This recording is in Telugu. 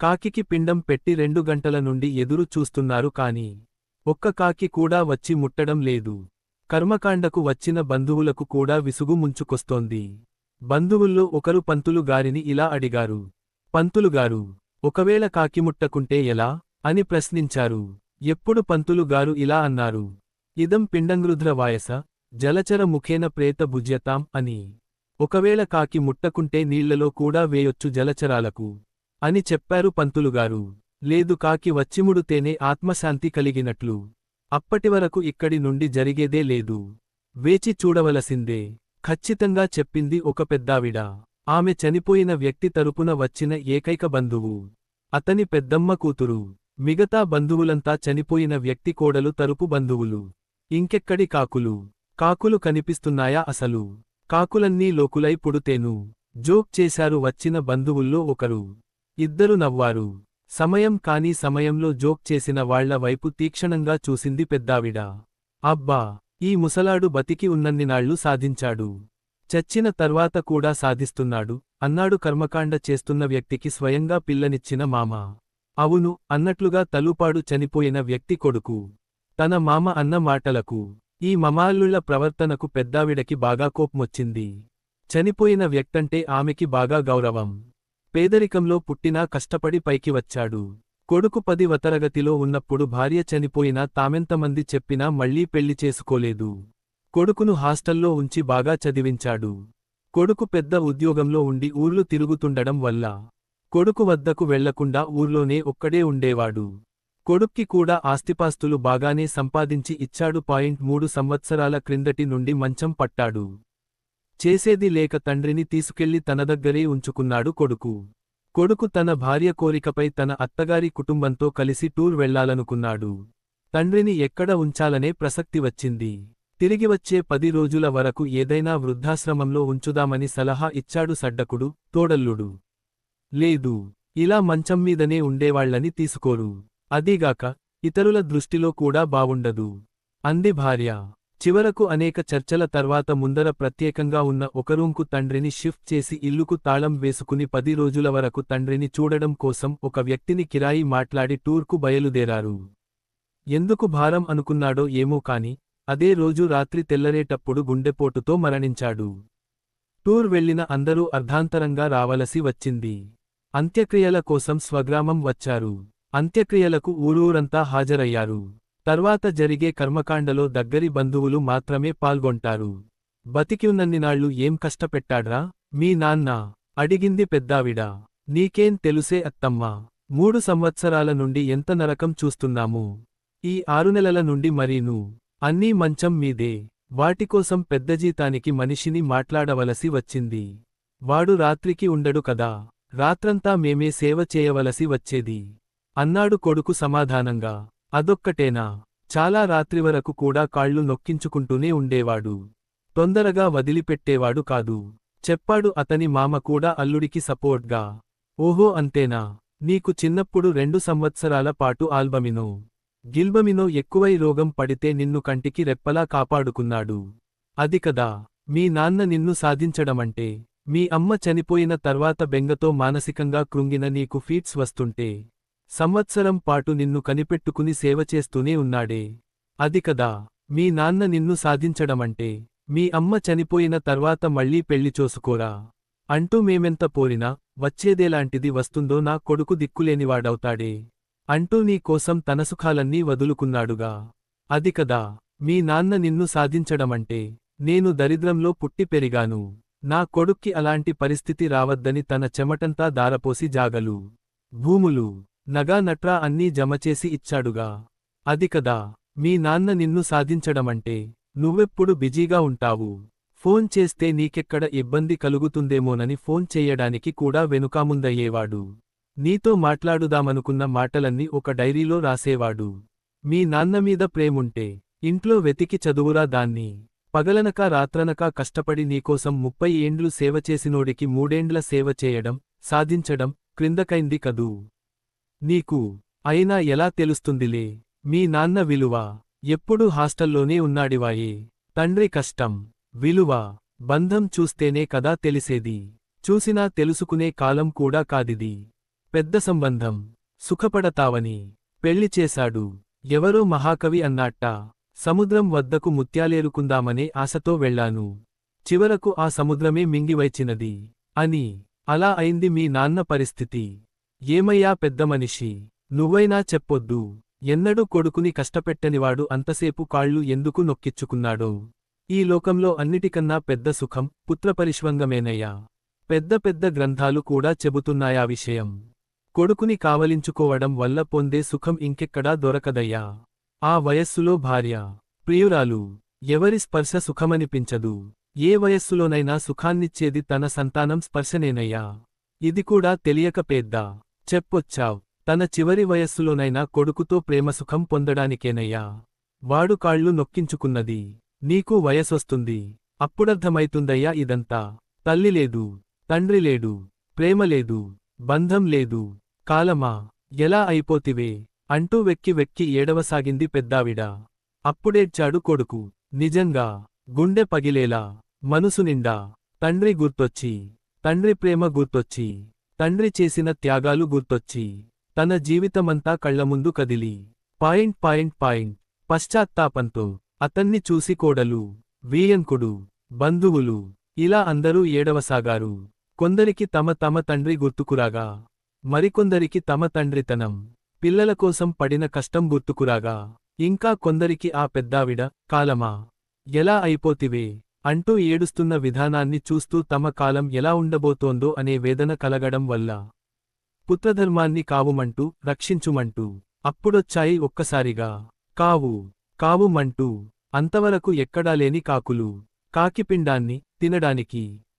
కాకికి పిండం పెట్టి 2 గంటల నుండి ఎదురు చూస్తున్నారు కాని ఒక్క కాకి కూడా వచ్చి ముట్టడం లేదు. కర్మకాండకు వచ్చిన బంధువులకు కూడా విసుగు ముంచుకొస్తోంది. బంధువుల్లో ఒకరు పంతులు గారిని ఇలా అడిగారు. పంతులుగారు, ఒకవేళ కాకి ముట్టకుంటే ఎలా అని ప్రశ్నించారు. ఎప్పుడు పంతులు గారు ఇలా అన్నారు. ఇదం పిండంగృధ్ర వాయస జలచర ముఖేన ప్రేత భుజ్యతాం అని. ఒకవేళ కాకి ముట్టకుంటే నీళ్లలో కూడా వేయొచ్చు జలచరాలకు అని చెప్పారు పంతులుగారు. లేదు, కాకి వచ్చిముడుతేనే ఆత్మశాంతి కలిగినట్లు. అప్పటివరకు ఇక్కడి నుండి జరిగేదే లేదు. వేచి చూడవలసిందే ఖచ్చితంగా చెప్పింది ఒక పెద్దావిడ. ఆమె చనిపోయిన వ్యక్తి తరపున వచ్చిన ఏకైక బంధువు. అతని పెద్దమ్మ కూతురు. మిగతా బంధువులంతా చనిపోయిన వ్యక్తి కోడలు తరపు బంధువులు. ఇంకెక్కడి కాకులు? కాకులు కనిపిస్తున్నాయా అసలు? కాకులన్నీ లోకులై పుడుతేను జోక్ చేశారు వచ్చిన బంధువుల్లో ఒకరు. ఇద్దరు నవ్వారు. సమయం కాని సమయంలో జోక్ చేసిన వాళ్ల వైపు తీక్షణంగా చూసింది పెద్దావిడ. అబ్బా, ఈ ముసలాడు బతికి ఉన్నన్నినాళ్లు సాధించాడు. చచ్చిన తర్వాత కూడా సాధిస్తున్నాడు అన్నాడు కర్మకాండ చేస్తున్న వ్యక్తికి స్వయంగా పిల్లనిచ్చిన మామ. అవును అన్నట్లుగా తలూపాడు చనిపోయిన వ్యక్తి కొడుకు. తన మామ అన్న మాటలకు, ఈ మమాల్లుళ్ల ప్రవర్తనకు పెద్దావిడకి బాగా కోప్మొచ్చింది. చనిపోయిన వ్యక్తంటే ఆమెకి బాగా గౌరవం. పేదరికంలో పుట్టినా కష్టపడి పైకి వచ్చాడు. కొడుకు 10వ తరగతిలో ఉన్నప్పుడు భార్య చనిపోయినా తామెంతమంది చెప్పినా మళ్లీ పెళ్లి చేసుకోలేదు. కొడుకును హాస్టల్లో ఉంచి బాగా చదివించాడు. కొడుకు పెద్ద ఉద్యోగంలో ఉండి ఊర్లు తిరుగుతుండడం వల్ల కొడుకు వద్దకు వెళ్లకుండా ఊర్లోనే ఒక్కడే ఉండేవాడు. కొడుక్కి కూడా ఆస్తిపాస్తులు బాగానే సంపాదించి ఇచ్చాడు. 3 సంవత్సరాల క్రిందటి నుండి మంచం పట్టాడు. చేసేది లేక తండ్రిని తీసుకెళ్లి తన దగ్గరే ఉంచుకున్నాడు కొడుకు. కొడుకు తన భార్య కోరికపై తన అత్తగారి కుటుంబంతో కలిసి టూర్ వెళ్లాలనుకున్నాడు. తండ్రిని ఎక్కడ ఉంచాలనే ప్రసక్తి వచ్చింది. తిరిగి వచ్చే 10 రోజుల వరకు ఏదైనా వృద్ధాశ్రమంలో ఉంచుదామని సలహా ఇచ్చాడు సడ్డకుడు, తోడల్లుడు. లేదు, ఇలా మంచం మీదనే ఉండేవాళ్లని తీసుకోరు. అదీగాక ఇతరుల దృష్టిలో కూడా బావుండదు అంది భార్య. చివరకు అనేక చర్చల తర్వాత ముందర ప్రత్యేకంగా ఉన్న ఒక రూంకు తండ్రిని షిఫ్ట్ చేసి ఇల్లుకు తాళం వేసుకుని 10 రోజుల వరకు తండ్రిని చూడడం కోసం ఒక వ్యక్తిని కిరాయి మాట్లాడి టూర్కు బయలుదేరారు. ఎందుకు భారం అనుకున్నాడో ఏమో కాని అదే రోజు రాత్రి తెల్లరేటప్పుడు గుండెపోటుతో మరణించాడు. టూర్ వెళ్లిన అందరూ అర్ధాంతరంగా రావలసి వచ్చింది. అంత్యక్రియల కోసం స్వగ్రామం వచ్చారు. అంత్యక్రియలకు ఊరూరంతా హాజరయ్యారు. తర్వాత జరిగే కర్మకాండలో దగ్గరి బంధువులు మాత్రమే పాల్గొంటారు. బతికి ఉన్నన్నినాళ్లు ఏం కష్టపెట్టాడ్రా మీ నాన్న అడిగింది పెద్దావిడ. నీకేం తెలుసే అత్తమ్మా, 3 సంవత్సరాల నుండి ఎంత నరకం చూస్తున్నాము. ఈ 6 నెలల నుండి మరీను అన్నీ మంచం మీదే. వాటికోసం పెద్ద జీతానికి మనిషిని మాట్లాడవలసి వచ్చింది. వాడు రాత్రికి ఉండడు కదా, రాత్రంతా మేమే సేవ చేయవలసి వచ్చేది అన్నాడు కొడుకు సమాధానంగా. అదొక్కటేనా? చాలా రాత్రివరకు కూడా కాళ్ళు నొక్కించుకుంటూనే ఉండేవాడు. తొందరగా వదిలిపెట్టేవాడు కాదు చెప్పాడు అతని మామ కూడా అల్లుడికి సపోర్ట్గా. ఓహో అంతేనా? నీకు చిన్నప్పుడు 2 సంవత్సరాల పాటు ఆల్బమినో గిల్బమినో ఎక్కువై రోగం పడితే నిన్ను కంటికి రెప్పలా కాపాడుకున్నాడు. అది కదా మీ నాన్న నిన్ను సాధించడమంటే. మీ అమ్మ చనిపోయిన తర్వాత బెంగతో మానసికంగా కృంగిన నీకు ఫీట్స్ వస్తుంటే సంవత్సరం పాటు నిన్ను కనిపెట్టుకుని సేవ చేస్తూనే ఉన్నాడే. అది కదా మీ నాన్న నిన్ను సాధించడమంటే. మీ అమ్మ చనిపోయిన తర్వాత మళ్లీ పెళ్లి చేసుకోరా అంటూ మేమెంత పోరినా వచ్చేదేలాంటిది వస్తుందో నా కొడుకు దిక్కులేనివాడవుతాడే అంటూ నీ కోసం తన సుఖాలన్నీ వదులుకున్నాడుగా. అది కదా మీ నాన్న నిన్ను సాధించడమంటే. నేను దరిద్రంలో పుట్టి పెరిగాను. నా కొడుక్కి అలాంటి పరిస్థితి రావద్దని తన చెమటంతా దారపోసి జాగలు, భూములు, నగా నట్రా అన్నీ జమచేసి ఇచ్చాడుగా. అది కదా మీ నాన్న నిన్ను సాధించడమంటే. నువ్వెప్పుడు బిజీగా ఉంటావు. ఫోన్ చేస్తే నీకెక్కడ ఇబ్బంది కలుగుతుందేమోనని ఫోన్ చెయ్యడానికి కూడా వెనుకాముందయ్యేవాడు. నీతో మాట్లాడుదామనుకున్న మాటలన్నీ ఒక డైరీలో రాసేవాడు. మీ నాన్నమీద ప్రేముంటే ఇంట్లో వెతికి చదువురా దాన్ని. పగలనక రాత్రనక కష్టపడి నీకోసం 30 ఏండ్లు సేవ చేసినోడికి 3 ఏండ్ల సేవ చేయడం, సాధించడం క్రిందకైంది కదూ నీకు. అయినా ఎలా తెలుస్తుందిలే మీ నాన్న విలువ. ఎప్పుడూ హాస్టల్లోనే ఉన్నాడివాయే. తండ్రి కష్టం, విలువ, బంధం చూస్తేనే కదా తెలిసేది. చూసినా తెలుసుకునే కాలం కూడా కాదిది. పెద్ద సంబంధం. సుఖపడతావని పెళ్లి చేశాడు. ఎవరో మహాకవి అన్నాట్ట. సముద్రం వద్దకు ముత్యాలేరుకుందామనే ఆశతో వెళ్ళాను. చివరకు ఆ సముద్రమే మింగివైచినది అని. అలా అయింది మీ నాన్న పరిస్థితి. ఏమయ్యా పెద్దమనిషి, నువ్వైనా చెప్పొద్దు. ఎన్నడూ కొడుకుని కష్టపెట్టనివాడు అంతసేపు కాళ్ళు ఎందుకు నొక్కిచ్చుకున్నాడో. ఈ లోకంలో అన్నిటికన్నా పెద్ద సుఖం పుత్రపరిష్వంగమేనయ్యా. పెద్ద పెద్ద గ్రంథాలు కూడా చెబుతున్నాయా విషయం. కొడుకుని కావలించుకోవడం వల్ల పొందే సుఖం ఇంకెక్కడా దొరకదయ్యా. ఆ వయస్సులో భార్య, ప్రియురాలు, ఎవరి స్పర్శ సుఖమనిపించదు. ఏ వయస్సులోనైనా సుఖాన్నిచ్చేది తన సంతానం స్పర్శనేనయ్యా. ఇది కూడా తెలియక పేద్దా చెప్పొచ్చావ్. తన చివరి వయస్సులోనైనా కొడుకుతో ప్రేమసుఖం పొందడానికేనయ్యా వాడు కాళ్ళు నొక్కించుకున్నది. నీకు వయసొస్తుంది, అప్పుడర్థమైతుందయ్యా ఇదంతా. తల్లి లేదు, తండ్రి లేడు, ప్రేమ లేదు, బంధం లేదు. కాలమా, ఎలా అయిపోతివే అంటూ వెక్కి వెక్కి ఏడవసాగింది పెద్దావిడ. అప్పుడేడ్చాడు కొడుకు. నిజంగా గుండె పగిలేలా, మనసు నిండా తండ్రి గుర్తొచ్చి, తండ్రి ప్రేమ గుర్తొచ్చి, తండ్రి చేసిన త్యాగాలు గుర్తొచ్చి, తన జీవితమంతా కళ్లముందు కదిలి పశ్చాత్తాపంతో అతన్ని చూసి కోడలు, వీయంకుడు, బంధువులు ఇలా అందరూ ఏడవసాగారు. కొందరికి తమ తమ తండ్రి గుర్తుకురాగా, మరికొందరికి తమ తండ్రితనం, పిల్లల కోసం పడిన కష్టం గుర్తుకురాగా, ఇంకా కొందరికి ఆ పెద్దావిడ, కాలమా, ఎలా అయిపోతివే అంటూ ఏడుస్తున్న విధానాన్ని చూస్తూ తమ కాలం ఎలా ఉండబోతోందో అనే వేదన కలగడం వల్ల పుత్రధర్మాన్ని కావుమంటూ, రక్షించుమంటూ అప్పుడొచ్చాయి ఒక్కసారిగా కావు కావుమంటూ. అంతవరకు ఎక్కడా లేని కాకులు. కాకిపిండాన్ని తినడానికి